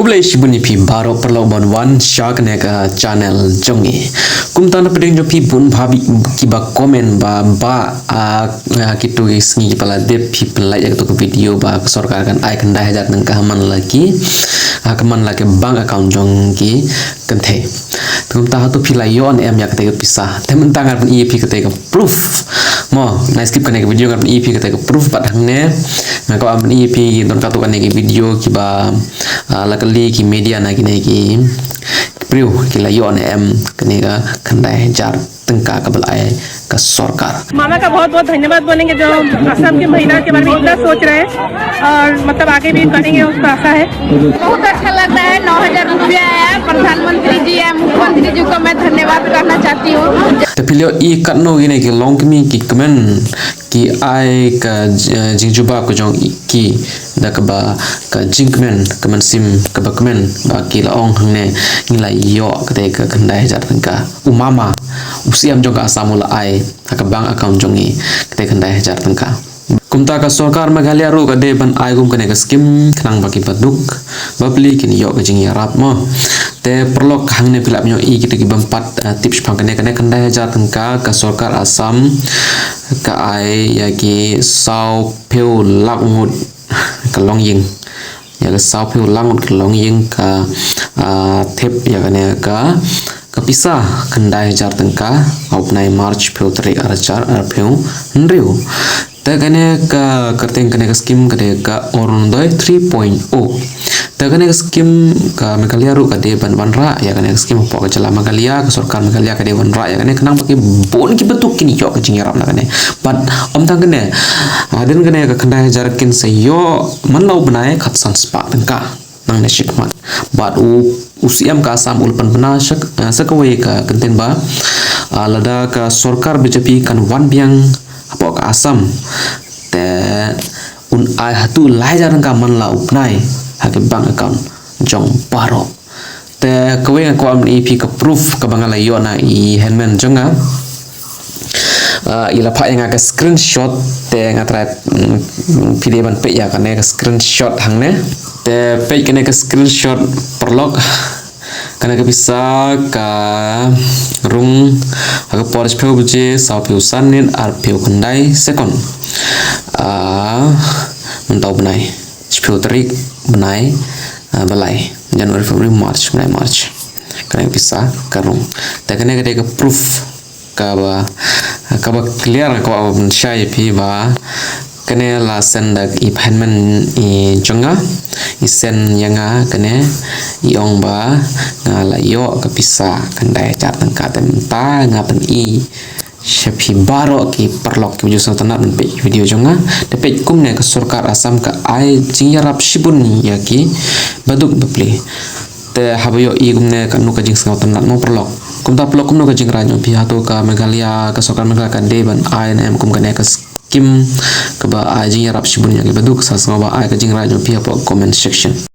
Kublai shibuni pi baro perlo bon wan shark ne ka channel jongi kum tan pedeng jo pi bun bhabi ki ba comment ba kitu isngi pala de pi pelai ya to video ba sarkar kan ai kan dai jat nang ka man lagi kaman lagi bank account jongi kan the tum ta to pi la yon em ya ka te pisah temen tangar pun ep ka te proof mo na skip kan video kan ep ka te proof pat hang ne na ko am ep don ka to kan video ki ba lakali ki media na ki priu ki la yon em कनेगा खंडा है जार तंका कबल आए का सरकार मामा का बहुत बहुत धन्यवाद बोलेंगे जो असम की महिला के बारे में इतना सोच रहे हैं और मतलब आगे भी करेंगे उसका आशा है। बहुत अच्छा लग रहा है। 9,000 रुपया है। प्रधानमंत्री जी या मुख्यमंत्री जी को मैं धन्यवाद करना चाहती हूँ। तो पिलियो ई कनो गिने की लॉन्ग मी की कमेंट की आए का जिंजुबा को जों की दकबा का जिंकमेन कमेंट सिम कबा कमेंट बाकी लाong हंगने निला यो कते का खंडा जार तंका umama usiam जों का आसामुला आए का बैंक अकाउंट जोंगी कते खंडा जार तंका kumta ka सरकार मेघालय रो का दे बन आय गुम कने का स्कीम खनांग बाकी बदुक बबली किन यो का जिंग याराप म ते प्रलोक हंगने फिलप यो ई कित की बम्pat टिप्स फंगने कने खंडा जार तंका का सरकार असम का आय या की साउ पेउ लांगुट का लोंग यिंग या का साउ पेउ लांगुट का लोंग यिंग का थेप या कने का kapisa kendai jar tengka opnai march peu teri arachar peu nriu ta kane ka kerteng kane ka skim kade ka orondoi 3.0 ta kane ka skim ka Meghalaya ru kade ban banra ya kane skim po ka jala Meghalaya ka sarkar Meghalaya kade banra ya kane kenang pakai bon ki betuk kini yo ka jingiram na kane but om tang kane adin kane ka kendai jar kin se yo man lau banai khatsan spa tengka nang ne shikman but usiam ka asam ulpan bena sakawai ka kenten ba lada ka sarkar BJP kan wan biang apa ka asam te un ai hatu lai jarang ka man la upnai ha ke bank account jong paro te kawai ko am EP ka proof ka bangala yona I henmen jonga ila pha nga ka screenshot te nga tra video ban pe ya ka ne ka screenshot hangne te pe kene ka screenshot perlok kana ka bisa ka rung aga polis peu buje sau peu sanin ar peu kandai second mentau benai peu terik benai balai Januari Februari March benai March kana bisa ka rung te kana ka proof ka ba clear ko shai pi ba kene la sendak I payment I jonga I sen yanga kene iong ba ngala yo kapisa kandai jar tangka tempa ngapen I shapi baro ki perlok ki jusan tanat pe video jonga de pe kumne ka sarkar asam ka ai jingyarap shibun ya ki baduk bepli te habayo I gumne ka nu ka jing sang tanat mo perlok kumta perlok kumno ka jing ranyo pi hato ka Meghalaya ka sarkar Meghalaya kan deban INM kum kane ka kim kaba ajing yarap shibun yang baduk sa sama ba ay ka jing ranyo pi apa comment section